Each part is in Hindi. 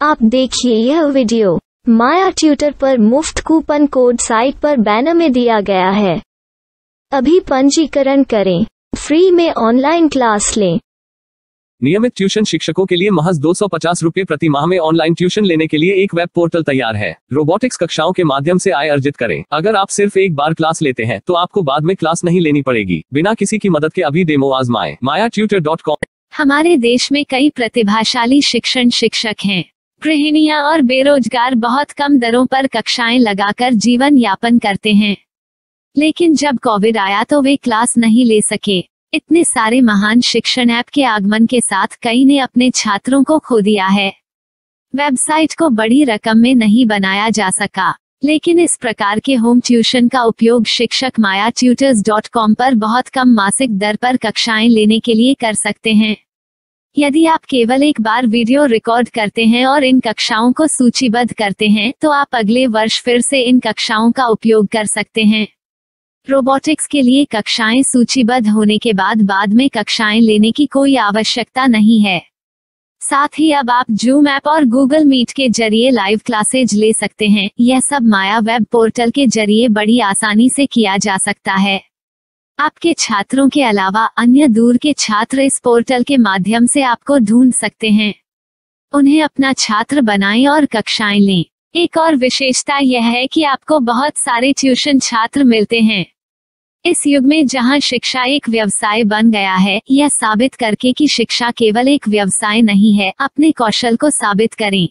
आप देखिए यह वीडियो माया ट्यूटर पर मुफ्त कूपन कोड साइट पर बैनर में दिया गया है। अभी पंजीकरण करें, फ्री में ऑनलाइन क्लास लें। नियमित ट्यूशन शिक्षकों के लिए महज 250 रुपये प्रति माह में ऑनलाइन ट्यूशन लेने के लिए एक वेब पोर्टल तैयार है। रोबोटिक्स कक्षाओं के माध्यम से आय अर्जित करें। अगर आप सिर्फ एक बार क्लास लेते हैं तो आपको बाद में क्लास नहीं लेनी पड़ेगी। बिना किसी की मदद के अभी डेमो आजमाएं। mayaTutor.com। हमारे देश में कई प्रतिभाशाली शिक्षक हैं। गृहिणियां और बेरोजगार बहुत कम दरों पर कक्षाएं लगाकर जीवन यापन करते हैं, लेकिन जब कोविड आया तो वे क्लास नहीं ले सके। इतने सारे महान शिक्षण ऐप के आगमन के साथ कई ने अपने छात्रों को खो दिया है। वेबसाइट को बड़ी रकम में नहीं बनाया जा सका, लेकिन इस प्रकार के होम ट्यूशन का उपयोग शिक्षक mayaTutors.com पर बहुत कम मासिक दर पर कक्षाएं लेने के लिए कर सकते हैं। यदि आप केवल एक बार वीडियो रिकॉर्ड करते हैं और इन कक्षाओं को सूचीबद्ध करते हैं तो आप अगले वर्ष फिर से इन कक्षाओं का उपयोग कर सकते हैं। रोबोटिक्स के लिए कक्षाएं सूचीबद्ध होने के बाद में कक्षाएं लेने की कोई आवश्यकता नहीं है। साथ ही अब आप जूम ऐप और गूगल मीट के जरिए लाइव क्लासेज ले सकते हैं। यह सब माया वेब पोर्टल के जरिए बड़ी आसानी से किया जा सकता है। आपके छात्रों के अलावा अन्य दूर के छात्र इस पोर्टल के माध्यम से आपको ढूंढ सकते हैं। उन्हें अपना छात्र बनाएं और कक्षाएं लें। एक और विशेषता यह है कि आपको बहुत सारे ट्यूशन छात्र मिलते हैं। इस युग में जहां शिक्षा एक व्यवसाय बन गया है, यह साबित करके कि शिक्षा केवल एक व्यवसाय नहीं है, अपने कौशल को साबित करें,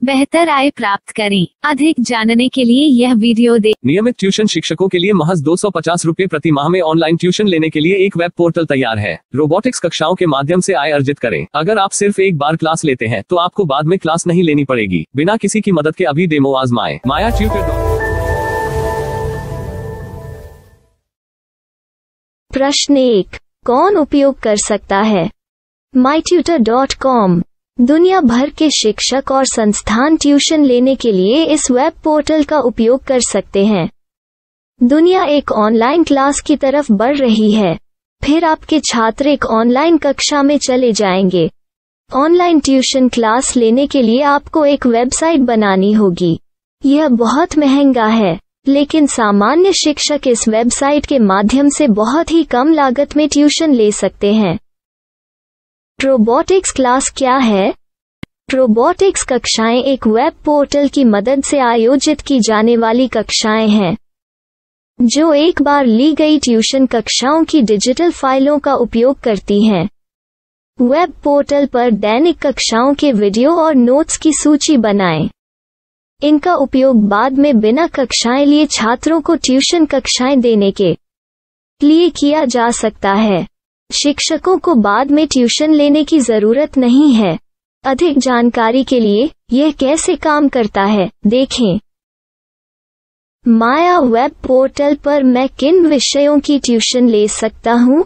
बेहतर आय प्राप्त करें। अधिक जानने के लिए यह वीडियो देखें। नियमित ट्यूशन शिक्षकों के लिए महज 250 रुपये प्रति माह में ऑनलाइन ट्यूशन लेने के लिए एक वेब पोर्टल तैयार है। रोबोटिक्स कक्षाओं के माध्यम से आय अर्जित करें। अगर आप सिर्फ एक बार क्लास लेते हैं तो आपको बाद में क्लास नहीं लेनी पड़ेगी। बिना किसी की मदद के अभी डेमो आजमाएं। mayaTutor। प्रश्न 1, कौन उपयोग कर सकता है? myTutor.com। दुनिया भर के शिक्षक और संस्थान ट्यूशन लेने के लिए इस वेब पोर्टल का उपयोग कर सकते हैं। दुनिया एक ऑनलाइन क्लास की तरफ बढ़ रही है। फिर आपके छात्र एक ऑनलाइन कक्षा में चले जाएंगे। ऑनलाइन ट्यूशन क्लास लेने के लिए आपको एक वेबसाइट बनानी होगी। यह बहुत महंगा है, लेकिन सामान्य शिक्षक इस वेबसाइट के माध्यम से बहुत ही कम लागत में ट्यूशन ले सकते हैं। रोबोटिक्स क्लास क्या है? रोबोटिक्स कक्षाएं एक वेब पोर्टल की मदद से आयोजित की जाने वाली कक्षाएं हैं, जो एक बार ली गई ट्यूशन कक्षाओं की डिजिटल फाइलों का उपयोग करती हैं। वेब पोर्टल पर दैनिक कक्षाओं के वीडियो और नोट्स की सूची बनाएं। इनका उपयोग बाद में बिना कक्षाएं लिए छात्रों को ट्यूशन कक्षाएं देने के लिए किया जा सकता है। शिक्षकों को बाद में ट्यूशन लेने की जरूरत नहीं है। अधिक जानकारी के लिए यह कैसे काम करता है, देखें। माया वेब पोर्टल पर मैं किन विषयों की ट्यूशन ले सकता हूँ?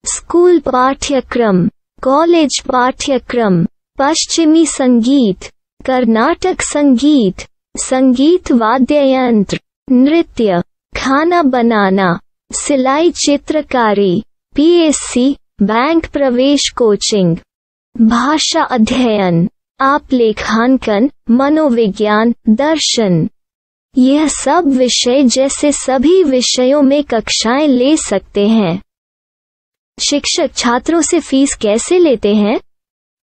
स्कूल पाठ्यक्रम, कॉलेज पाठ्यक्रम, पश्चिमी संगीत, कर्नाटक संगीत, संगीत वाद्य यंत्र, नृत्य, खाना बनाना, सिलाई चित्रकारी, PSC, बैंक प्रवेश कोचिंग, भाषा अध्ययन, आप लेखांकन, मनोविज्ञान, दर्शन। यह सब विषय जैसे सभी विषयों में कक्षाएं ले सकते हैं। शिक्षक छात्रों से फीस कैसे लेते हैं?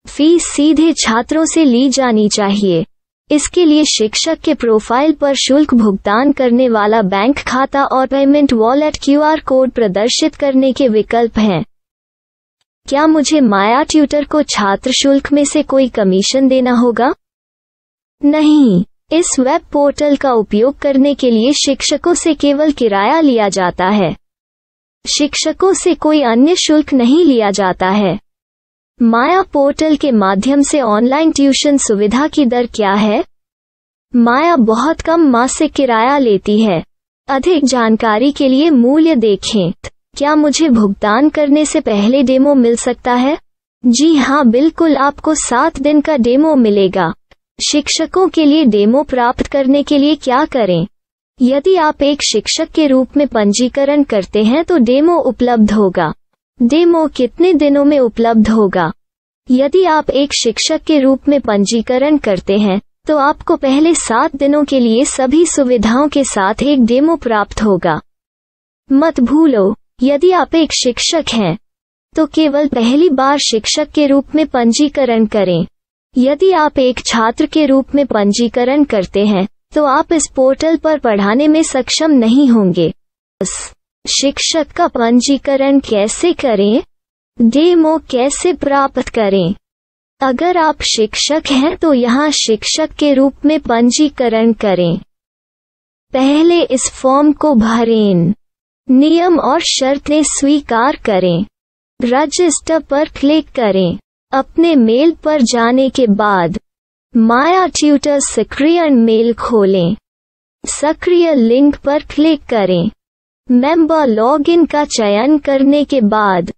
फीस सीधे छात्रों से ली जानी चाहिए। इसके लिए शिक्षक के प्रोफाइल पर शुल्क भुगतान करने वाला बैंक खाता और पेमेंट वॉलेट QR कोड प्रदर्शित करने के विकल्प हैं। क्या मुझे माया ट्यूटर को छात्र शुल्क में से कोई कमीशन देना होगा? नहीं, इस वेब पोर्टल का उपयोग करने के लिए शिक्षकों से केवल किराया लिया जाता है। शिक्षकों से कोई अन्य शुल्क नहीं लिया जाता है। माया पोर्टल के माध्यम से ऑनलाइन ट्यूशन सुविधा की दर क्या है? माया बहुत कम मासिक किराया लेती है। अधिक जानकारी के लिए मूल्य देखें। क्या मुझे भुगतान करने से पहले डेमो मिल सकता है? जी हाँ, बिल्कुल, आपको 7 दिन का डेमो मिलेगा। शिक्षकों के लिए डेमो प्राप्त करने के लिए क्या करें? यदि आप एक शिक्षक के रूप में पंजीकरण करते हैं तो डेमो उपलब्ध होगा। डेमो कितने दिनों में उपलब्ध होगा? यदि आप एक शिक्षक के रूप में पंजीकरण करते हैं तो आपको पहले 7 दिनों के लिए सभी सुविधाओं के साथ एक डेमो प्राप्त होगा। मत भूलो, यदि आप एक शिक्षक हैं तो केवल पहली बार शिक्षक के रूप में पंजीकरण करें। यदि आप एक छात्र के रूप में पंजीकरण करते हैं तो आप इस पोर्टल पर पढ़ाने में सक्षम नहीं होंगे। शिक्षक का पंजीकरण कैसे करें? डेमो कैसे प्राप्त करें? अगर आप शिक्षक हैं तो यहाँ शिक्षक के रूप में पंजीकरण करें। पहले इस फॉर्म को भरें। नियम और शर्तें स्वीकार करें। रजिस्टर पर क्लिक करें। अपने मेल पर जाने के बाद माया ट्यूटर सक्रिय मेल खोलें। सक्रिय लिंक पर क्लिक करें। मेंबर लॉगिन का चयन करने के बाद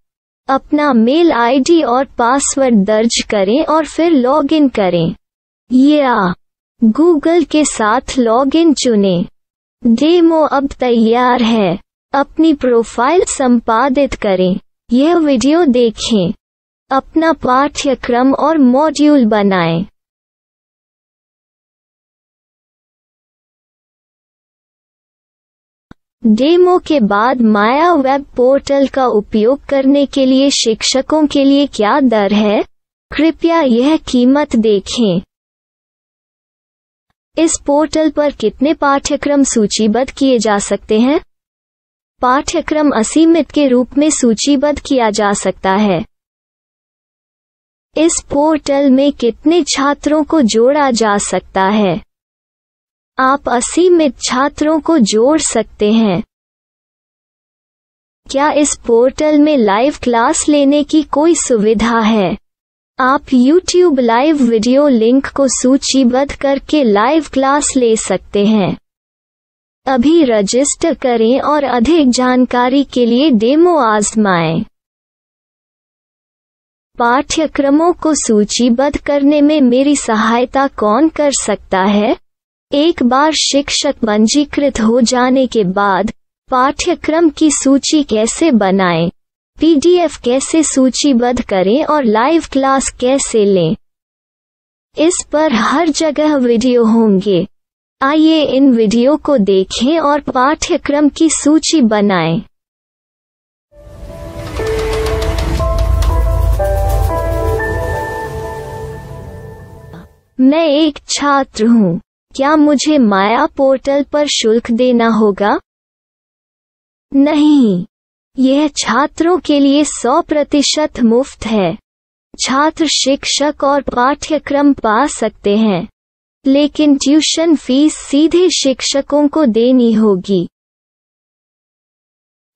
अपना मेल आईडी और पासवर्ड दर्ज करें और फिर लॉगिन करें या गूगल के साथ लॉगिन चुनें। डेमो अब तैयार है। अपनी प्रोफाइल संपादित करें। यह वीडियो देखें। अपना पाठ्यक्रम और मॉड्यूल बनाएं। डेमो के बाद माया वेब पोर्टल का उपयोग करने के लिए शिक्षकों के लिए क्या दर है? कृपया यह कीमत देखें। इस पोर्टल पर कितने पाठ्यक्रम सूचीबद्ध किए जा सकते हैं? पाठ्यक्रम असीमित के रूप में सूचीबद्ध किया जा सकता है। इस पोर्टल में कितने छात्रों को जोड़ा जा सकता है? आप असीमित छात्रों को जोड़ सकते हैं। क्या इस पोर्टल में लाइव क्लास लेने की कोई सुविधा है? आप YouTube लाइव वीडियो लिंक को सूचीबद्ध करके लाइव क्लास ले सकते हैं। अभी रजिस्टर करें और अधिक जानकारी के लिए डेमो आजमाएं। पाठ्यक्रमों को सूचीबद्ध करने में मेरी सहायता कौन कर सकता है? एक बार शिक्षक पंजीकृत हो जाने के बाद पाठ्यक्रम की सूची कैसे बनाएं, PDF कैसे सूचीबद्ध करें और लाइव क्लास कैसे लें, इस पर हर जगह वीडियो होंगे। आइए इन वीडियो को देखें और पाठ्यक्रम की सूची बनाएं। मैं एक छात्र हूँ। क्या मुझे माया पोर्टल पर शुल्क देना होगा? नहीं, यह छात्रों के लिए 100% मुफ्त है। छात्र शिक्षक और पाठ्यक्रम पा सकते हैं, लेकिन ट्यूशन फीस सीधे शिक्षकों को देनी होगी।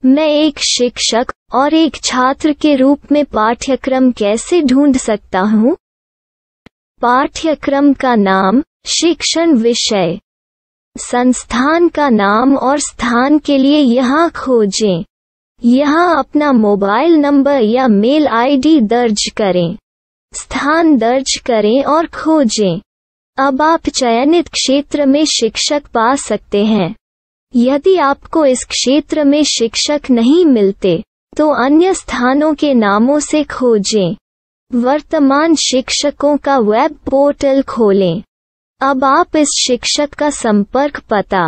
मैं एक शिक्षक और एक छात्र के रूप में पाठ्यक्रम कैसे ढूंढ सकता हूँ? पाठ्यक्रम का नाम, शिक्षण विषय, संस्थान का नाम और स्थान के लिए यहाँ खोजें। यहाँ अपना मोबाइल नंबर या मेल आईडी दर्ज करें। स्थान दर्ज करें और खोजें। अब आप चयनित क्षेत्र में शिक्षक पा सकते हैं। यदि आपको इस क्षेत्र में शिक्षक नहीं मिलते तो अन्य स्थानों के नामों से खोजें। वर्तमान शिक्षकों का वेब पोर्टल खोलें। अब आप इस शिक्षक का संपर्क पता,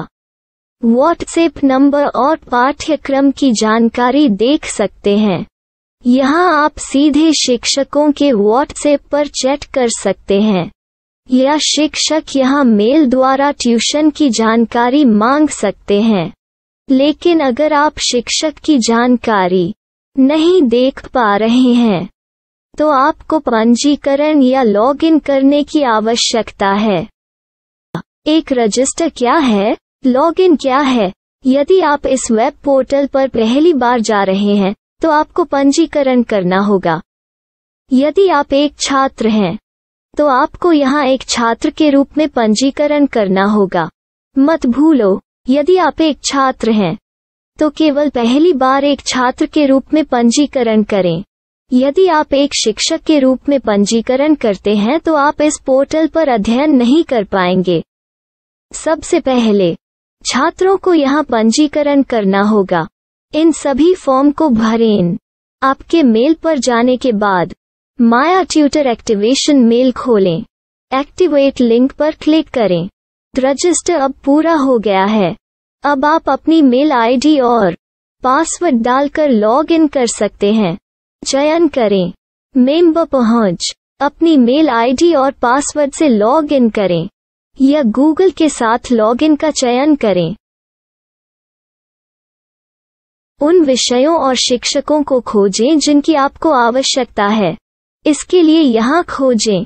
व्हाट्सएप नंबर और पाठ्यक्रम की जानकारी देख सकते हैं। यहाँ आप सीधे शिक्षकों के व्हाट्सएप पर चैट कर सकते हैं या शिक्षक यहाँ मेल द्वारा ट्यूशन की जानकारी मांग सकते हैं। लेकिन अगर आप शिक्षक की जानकारी नहीं देख पा रहे हैं तो आपको पंजीकरण या लॉगिन करने की आवश्यकता है। एक रजिस्टर क्या है? लॉगिन क्या है? यदि आप इस वेब पोर्टल पर पहली बार जा रहे हैं तो आपको पंजीकरण करना होगा। यदि आप एक छात्र हैं तो आपको यहाँ एक छात्र के रूप में पंजीकरण करना होगा। मत भूलो, यदि आप एक छात्र हैं तो केवल पहली बार एक छात्र के रूप में पंजीकरण करें। यदि आप एक शिक्षक के रूप में पंजीकरण करते हैं तो आप इस पोर्टल पर अध्ययन नहीं कर पाएंगे। सबसे पहले छात्रों को यहाँ पंजीकरण करना होगा। इन सभी फॉर्म को भरें। आपके मेल पर जाने के बाद माया ट्यूटर एक्टिवेशन मेल खोलें। एक्टिवेट लिंक पर क्लिक करें। रजिस्टर अब पूरा हो गया है। अब आप अपनी मेल आईडी और पासवर्ड डालकर लॉग इन कर सकते हैं। चयन करें मेंबर पहुंच। अपनी मेल आईडी और पासवर्ड से लॉग इन करें या गूगल के साथ लॉग इन का चयन करें। उन विषयों और शिक्षकों को खोजें जिनकी आपको आवश्यकता है। इसके लिए यहाँ खोजें